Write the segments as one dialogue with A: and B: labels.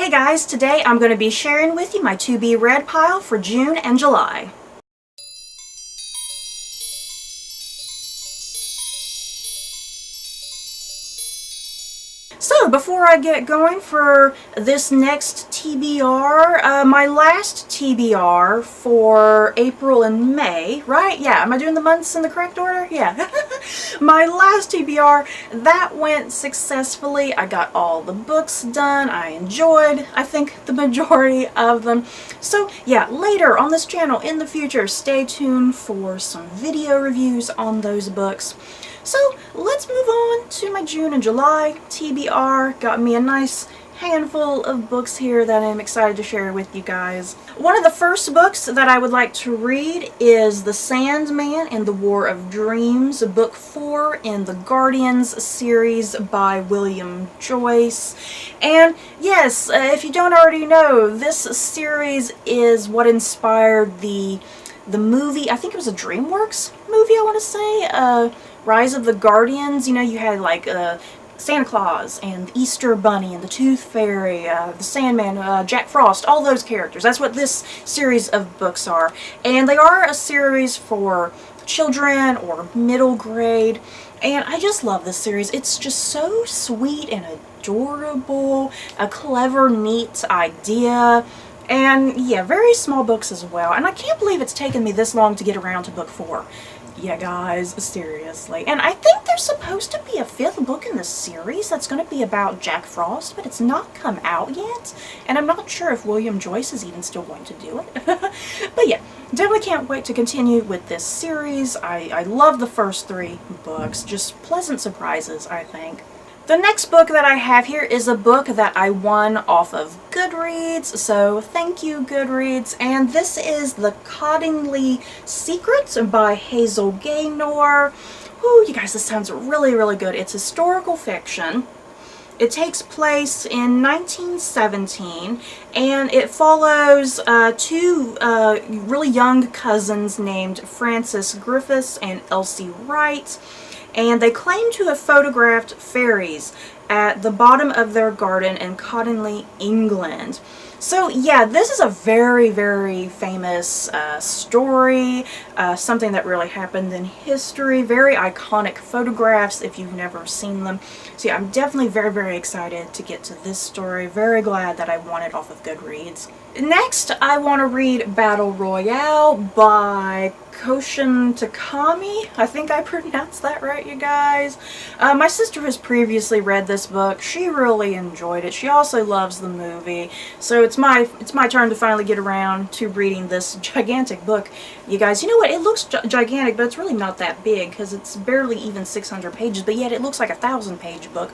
A: Hey guys, today I'm going to be sharing with you my to be read pile for June and July. So, before I get going for this next TBR, my last TBR for April and May, right? Yeah, am I doing the months in the correct order? Yeah. My last TBR, that went successfully. I got all the books done. I enjoyed, I think, the majority of them. So, yeah, later on this channel in the future, stay tuned for some video reviews on those books. So let's move on to my June and July TBR. Got me a nice handful of books here that I'm excited to share with you guys. One of the first books that I would like to read is The Sandman and the War of Dreams, book 4 in the Guardians series by William Joyce. And yes, if you don't already know, this series is what inspired the movie, I think it was a DreamWorks movie, I want to say, Rise of the Guardians. You know, you had like Santa Claus and the Easter Bunny and the Tooth Fairy, the Sandman, Jack Frost, all those characters. That's what this series of books are. And they are a series for children or middle grade. And I just love this series. It's just so sweet and adorable, a clever, neat idea. And yeah, very small books as well. And I can't believe it's taken me this long to get around to book 4. Yeah, guys, seriously. And I think there's supposed to be a 5th book in this series that's going to be about Jack Frost, but it's not come out yet. And I'm not sure if William Joyce is even still going to do it. But yeah, definitely can't wait to continue with this series. I love the first 3 books. Just pleasant surprises, I think. The next book that I have here is a book that I won off of Goodreads, so thank you, Goodreads. And this is The Cottingley Secrets by Hazel Gaynor. Whoo, you guys, this sounds really, really good. It's historical fiction. It takes place in 1917, and it follows 2 really young cousins named Frances Griffiths and Elsie Wright. And they claim to have photographed fairies at the bottom of their garden in Cottingley, England. So yeah, this is a very, very famous story, something that really happened in history, very iconic photographs if you've never seen them. So yeah, I'm definitely very, very excited to get to this story, very glad that I won it off of Goodreads. Next, I want to read Battle Royale by Koshin Takami. I think I pronounced that right, you guys. My sister has previously read this book. She really enjoyed it. She also loves the movie. So it's my turn to finally get around to reading this gigantic book. You guys, you know what? It looks gigantic, but it's really not that big because it's barely even 600 pages, but yet it looks like a 1,000-page book.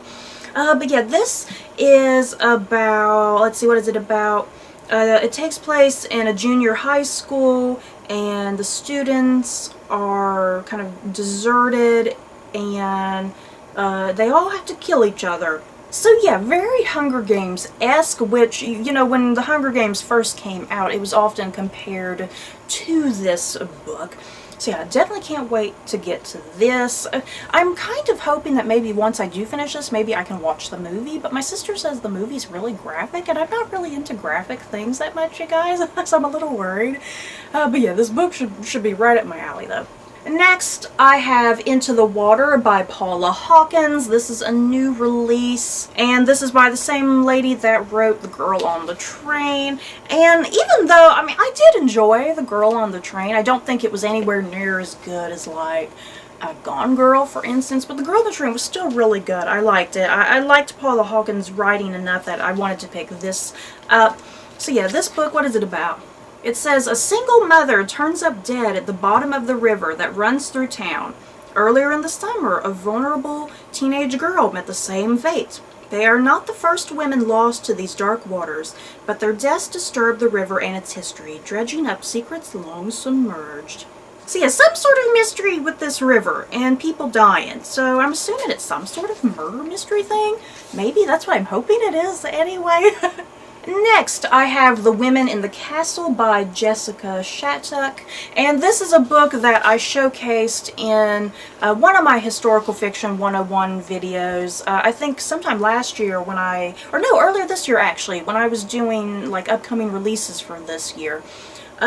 A: But yeah, this is about, let's see, what is it about? It takes place in a junior high school, and the students are kind of deserted, and they all have to kill each other. So yeah, very Hunger Games-esque, which, you know, when the Hunger Games first came out, it was often compared to this book. So yeah, I definitely can't wait to get to this. I'm kind of hoping that maybe once I do finish this, maybe I can watch the movie, but my sister says the movie's really graphic, and I'm not really into graphic things that much, you guys, so I'm a little worried. But yeah, this book should be right up my alley, though. Next, I have Into the Water by Paula Hawkins. This is a new release, and this is by the same lady that wrote The Girl on the Train. And even though, I mean, I did enjoy The Girl on the Train, I don't think it was anywhere near as good as, like, Gone Girl, for instance, but The Girl on the Train was still really good. I liked it. I liked Paula Hawkins' writing enough that I wanted to pick this up. So yeah, this book, what is it about? It says, a single mother turns up dead at the bottom of the river that runs through town. Earlier in the summer, a vulnerable teenage girl met the same fate. They are not the first women lost to these dark waters, but their deaths disturb the river and its history, dredging up secrets long submerged. So yeah, some sort of mystery with this river, and people dying. So I'm assuming it's some sort of murder mystery thing. Maybe that's what I'm hoping it is anyway. Next, I have The Women in the Castle by Jessica Shattuck, and this is a book that I showcased in one of my Historical Fiction 101 videos, I think sometime last year when earlier this year actually, when I was doing like upcoming releases for this year.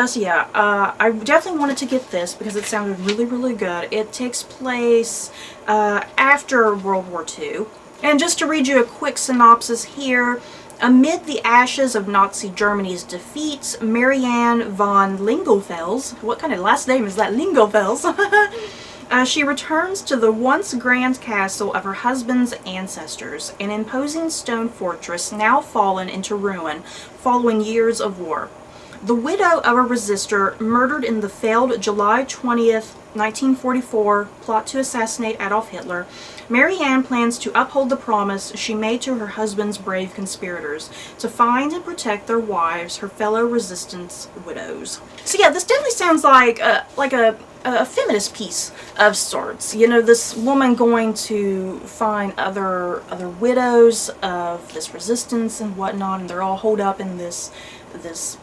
A: So yeah, I definitely wanted to get this because it sounded really, really good. It takes place after World War II, and just to read you a quick synopsis here. Amid the ashes of Nazi Germany's defeats, Marianne von Lingelfels, what kind of last name is that, Lingelfels? She returns to the once grand castle of her husband's ancestors, an imposing stone fortress now fallen into ruin following years of war. The widow of a resistor murdered in the failed July 20th, 1944 plot to assassinate Adolf Hitler, Marianne plans to uphold the promise she made to her husband's brave conspirators, to find and protect their wives, her fellow resistance widows. So yeah, this definitely sounds like a feminist piece of sorts. You know, this woman going to find other widows of this resistance and whatnot, and they're all holed up in this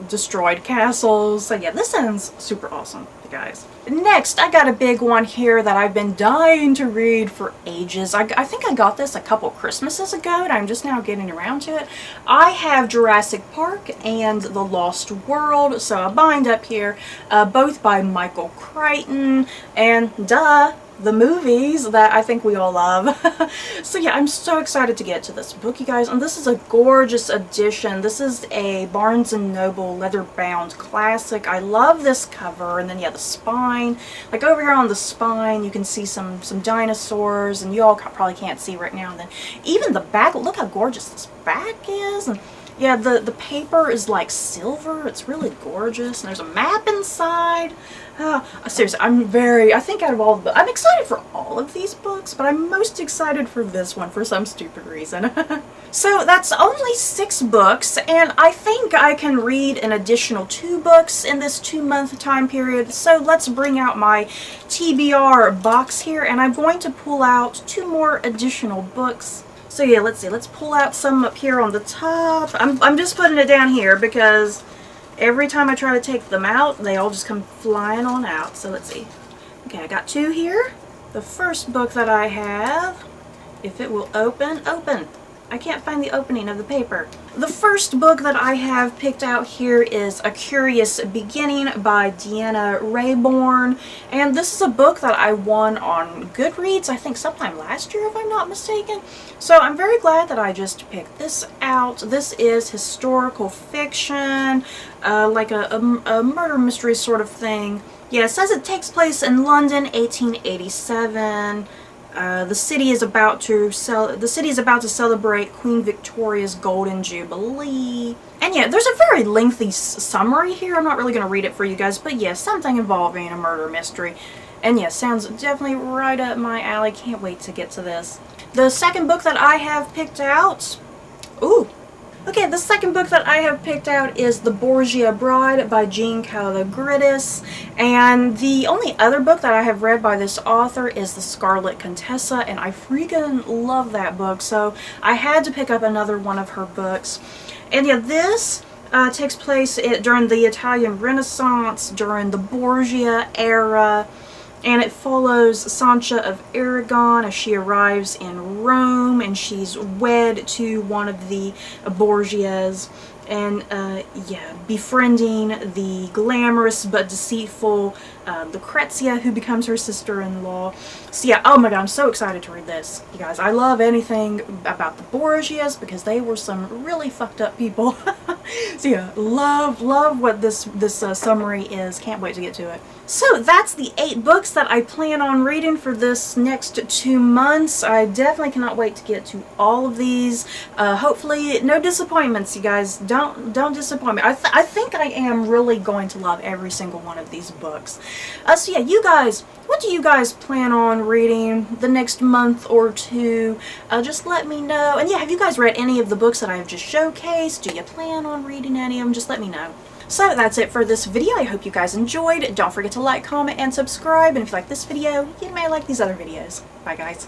A: destroyed castle. So yeah, this sounds super awesome, you guys. Next, I got a big one here that I've been dying to read for ages. I think I got this a couple Christmases ago, and I'm just now getting around to it. I have Jurassic Park and The Lost World, so a bind up here, both by Michael Crichton, and duh, the movies that I think we all love. So yeah, I'm so excited to get to this book, you guys, and this is a gorgeous edition. This is a Barnes & Noble leather-bound classic. I love this cover, and then yeah, the spine. Like over here on the spine, you can see some dinosaurs, and you all probably can't see right now. And then even the back, look how gorgeous this back is. And yeah, the paper is like silver. It's really gorgeous, and there's a map inside. Seriously, I think out of all of them, I'm excited for all of these books, but I'm most excited for this one for some stupid reason. So that's only 6 books, and I think I can read an additional 2 books in this 2-month time period. So let's bring out my TBR box here, and I'm going to pull out 2 more additional books. So yeah, let's see. Let's pull out some up here on the top. I'm just putting it down here because every time I try to take them out, they all just come flying on out. So let's see. Okay, I got 2 here. The first book that I have, if it will open. I can't find the opening of the paper. The first book that I have picked out here is A Curious Beginning by Deanna Rayborn, and this is a book that I won on Goodreads, I think sometime last year if I'm not mistaken. So I'm very glad that I just picked this out. This is historical fiction, like a murder mystery sort of thing. Yeah, it says it takes place in London, 1887. The city is about to celebrate Queen Victoria's Golden Jubilee. And yeah, there's a very lengthy summary here. I'm not really going to read it for you guys, but yeah, something involving a murder mystery. And yeah, sounds definitely right up my alley. Can't wait to get to this. The second book that I have picked out... Okay, the second book that I have picked out is The Borgia Abroad by Jean Calogridis, and the only other book that I have read by this author is The Scarlet Contessa, and I freaking love that book, so I had to pick up another one of her books. And yeah, this takes place during the Italian Renaissance, during the Borgia era, and it follows Sancha of Aragon as she arrives in Rome, and she's wed to one of the Borgias, and yeah, befriending the glamorous but deceitful Lucrezia, who becomes her sister-in-law. So yeah, oh my god, I'm so excited to read this, you guys. I love anything about the Borgias because they were some really fucked up people. So yeah, love what this summary is. Can't wait to get to it. So that's the 8 books that I plan on reading for this next 2 months. I definitely cannot wait to get to all of these. Hopefully no disappointments, you guys. Don't disappoint me. I think I am really going to love every single one of these books. So yeah, you guys, what do you guys plan on reading the next month or 2? Just let me know. And yeah, have you guys read any of the books that I have just showcased? Do you plan on reading any of them? Just let me know. So that's it for this video. I hope you guys enjoyed. Don't forget to like, comment, and subscribe. And if you like this video, you may like these other videos. Bye guys.